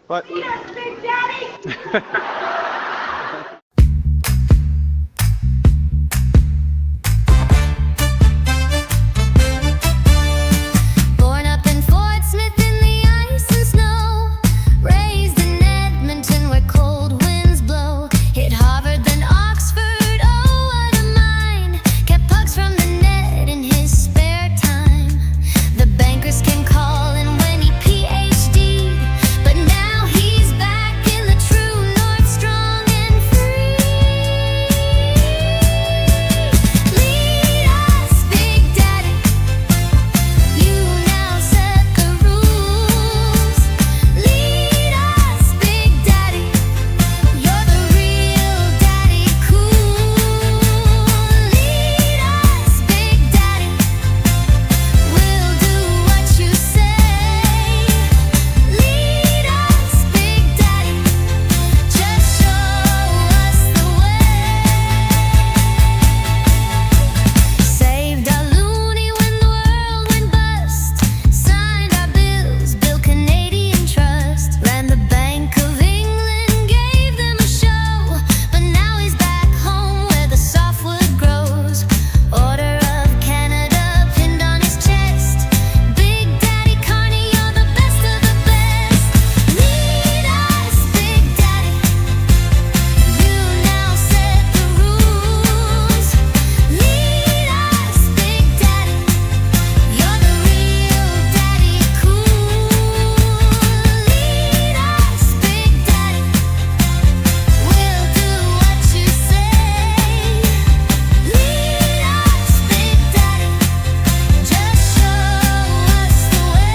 What? Eat us, Big Daddy! Born up in Fort Smith in the ice and snow, raised in Edmonton where cold winds blow, hit Harvard then Oxford, oh what a mind, kept pucks from the net in his spare time. The bankers came calling when he PhD'd, but now he's back in the true north, strong and free. Lead us, Big Daddy, you now set the rules. Lead us, Big Daddy, you're the real daddy cool. Lead us, Big Daddy, we'll do what you say. Lead us, Big Daddy, just show us the way. Saved our loony when the world went bust, signed our bills, built Canadian trust, ran the Bank of England, gave them a show, but now he's back home where the softwood grows. Order of Canada pinned on his chest. Big Daddy Carney, you're the best of the best. Lead us, Big Daddy, you now set the rules. Lead us, Big Daddy, you're the real daddy cool. Lead us, Big Daddy, we'll do what you say. Lead us, Big Daddy, just show us the way.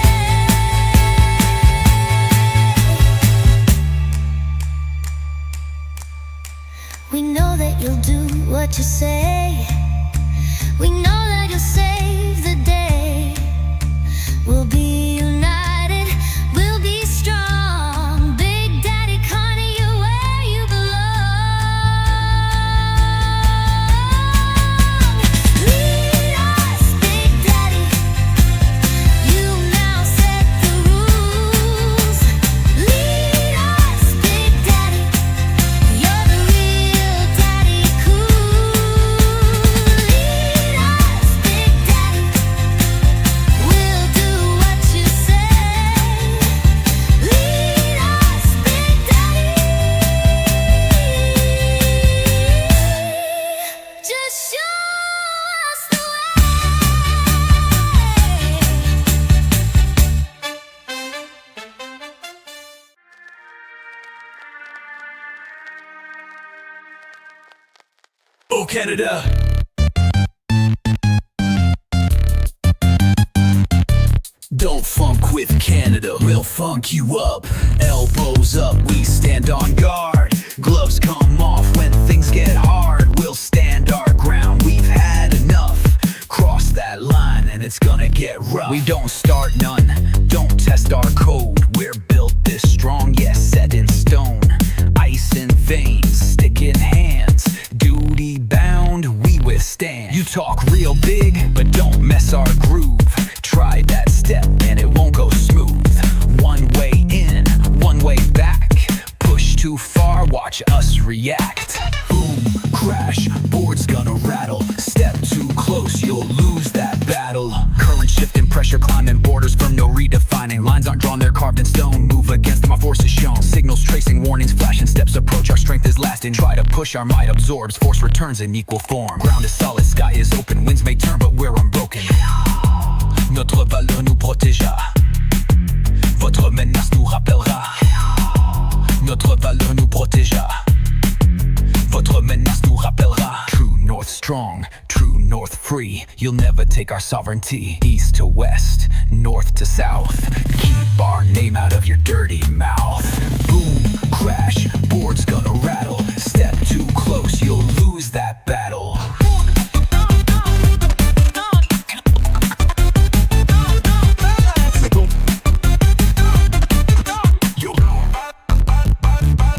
We know that you'll do what you say. We know that you'll save the day. We'll be united, we'll be strong. Big Daddy Carney, you're where you belong. Lead us, Big Daddy, you now set the rules. Lead us, Big Daddy, you're the real daddy cool. Lead us, Big Daddy, we'll do what you say. Lead us, Big Daddy, just show us the way. Oh, Canada! Don't funk with Canada, we'll funk you up. Elbows up, we stand on guard. Gloves come off when things get hard. We'll stand our ground, we've had enough. Cross that line and it's gonna get rough. We don't start none, don't test our code. We're built this strong, yes, set in stone. Ice in veins, stick in hands. Duty bound, we withstand. You talk real big, but don't mess our groove. Try that step and it won't go smooth. One way in, one way back. Push too far, watch us react. Boom, crash, board's gonna rattle. Step too close, you'll lose that battle. Current shifting, pressure climbing, borders firm, no redefining. Lines aren't drawn, they're carved in stone. Move against them, our force is shown. Signals tracing, warnings flashing, steps approach, our strength is lasting. Try to push, our might absorbs, force returns in equal form. Ground is solid, sky is open, winds may turn, but we're unbroken. Notre valeur nous protégera. Votre menace nous rappellera. Notre valeur nous protégera. Votre menace nous rappellera. True North strong, true North free. You'll never take our sovereignty. East to west, north to south. Keep our name out of your dirty mouth. Boom, crash, board's gonna rattle. Step too close, you'll lose that battle.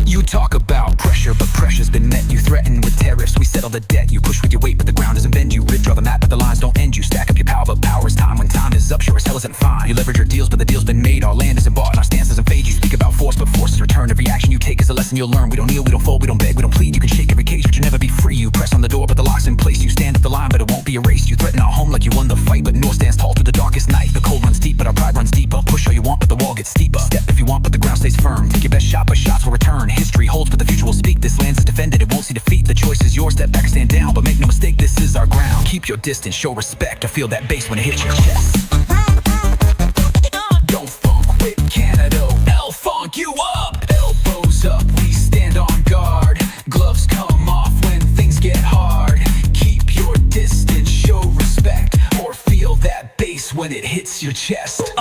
You talk about pressure, but pressure's been met. You threaten with tariffs, we settle the debt. You push with your weight, but the ground doesn't bend you. Draw the map, but the lines don't end you. Stack up your power, but power's time. When time is up, sure as hell isn't fine. You leverage your deals, but the deal's been made. Our land isn't bought, and our stance doesn't fade you. lesson you'll learn. We don't kneel, we don't fold, we don't beg, we don't plead. You can shake every cage, but you'll never be free. You press on the door, but the lock's in place. You stand at the line, but it won't be erased. You threaten our home like you won the fight, but North stands tall through the darkest night. The cold runs deep, but our pride runs deeper. Push all you want, but the wall gets steeper. Step if you want, but the ground stays firm. Take your best shot, but shots will return. History holds, but the future will speak. This land is defended, it won't see defeat. The choice is yours, step back or stand down, but make no mistake, this is our ground. Keep your distance, show respect, or feel that bass when it hits your chest. Don't funk with Canada, I'll funk you up. Elbows up, we stand on guard. Gloves come off when things get hard. Keep your distance, show respect, or feel that bass when it hits your chest.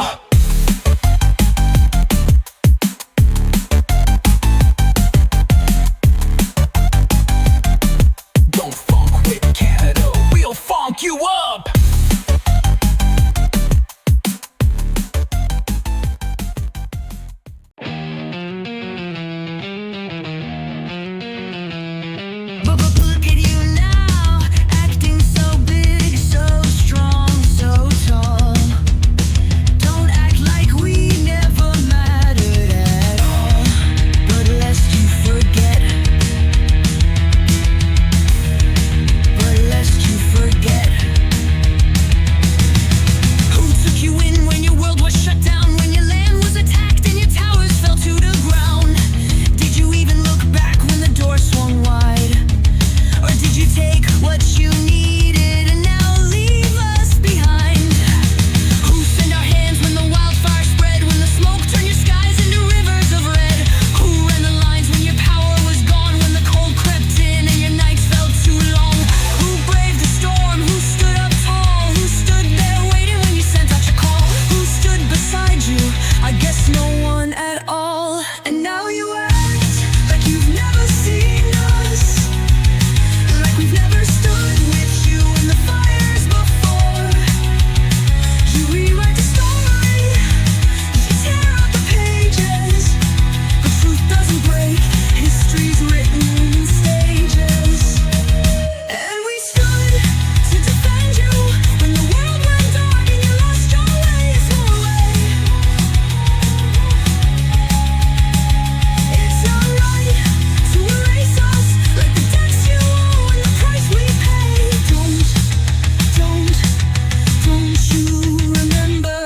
Don't funk with Canada, we'll funk you up. Look at you now, acting so big, so strong, so tall. Don't act like we never mattered at all. But lest you forget, who took you in when your world was shut down, when your land was attacked and your towers fell to the ground? Did you even look back when the door swung wide? Or did you take what you needed and now leave us behind? Who sent our hands when the wildfire spread, when the smoke turned your skies into rivers of red? Who ran the lines when your power was gone, when the cold crept in and your nights felt too long? Who braved the storm? Who stood up tall? Who stood there waiting when you sent out your call? Who stood beside you? I guess no one at all. And now you act like you've never seen us, like we've never stood with you in the fires before. You rewrite the story, you tear out the pages, but truth doesn't break, history's written in stages. And we stood to defend you when the world went dark and you lost your way. It's no way. It's not right to erase us like the debts you owe and the price we paid. Don't you remember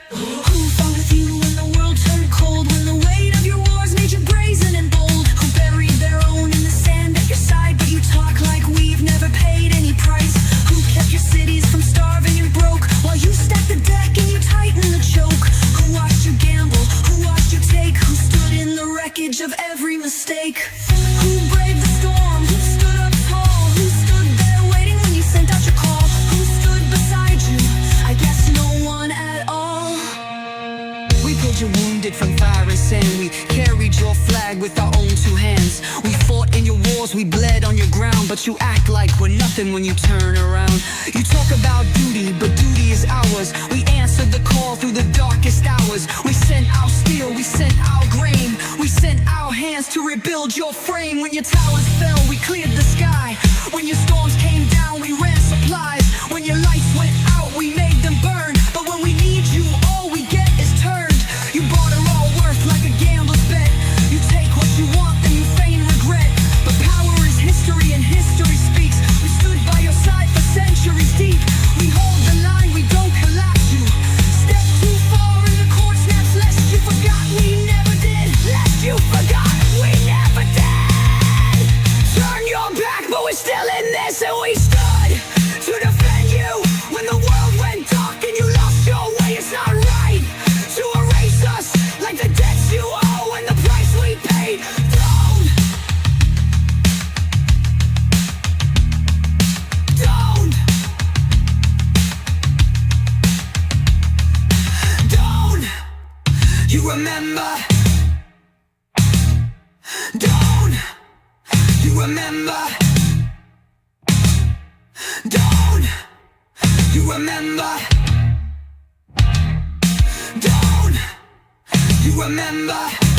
who fought with you when the world turned cold, when the weight of your wars made you brazen and bold? Who buried their own in the sand at your side, but you talk like we've never paid any price? Who kept your cities from starving and broke while you stacked the deck and you tightened the choke? Who watched you gamble? Who watched you take? Who stood in the wreckage of every mistake? Who braved the storm? Who stood up tall? Who stood there waiting when you sent out your call? Who stood beside you? I guess no one at all. We pulled you wounded from fire and sand. We carried your flag with our own two hands. We fought in your wars, we bled on your ground, but you act like we're nothing when you turn around. You talk about duty, but duty is ours. We answered the call through the darkest hours. We sent our steel, we sent our grain, we sent our hands to rebuild your frame. When your towers fell, we cleared the sky. When your storms came down, we ran supplies. When your lights went out, we made them burn. But when we need you, all we get is turned. You bought our all worth like a gambler's bet. You take what you want, then you feign regret. But power is history and history speaks. We stood by your side for centuries deep. We hold the line, we don't collapse you. Step too far and the cord snaps, lest you forgot we never did. Lest you forgot we never did. Turn your back, but we're still in this, and we stood to defend you when the world went dark and you lost your way. It's not right to erase us like the debts you owe and the price we paid. Don't you remember? Don't you remember? Don't you remember? Don't you remember?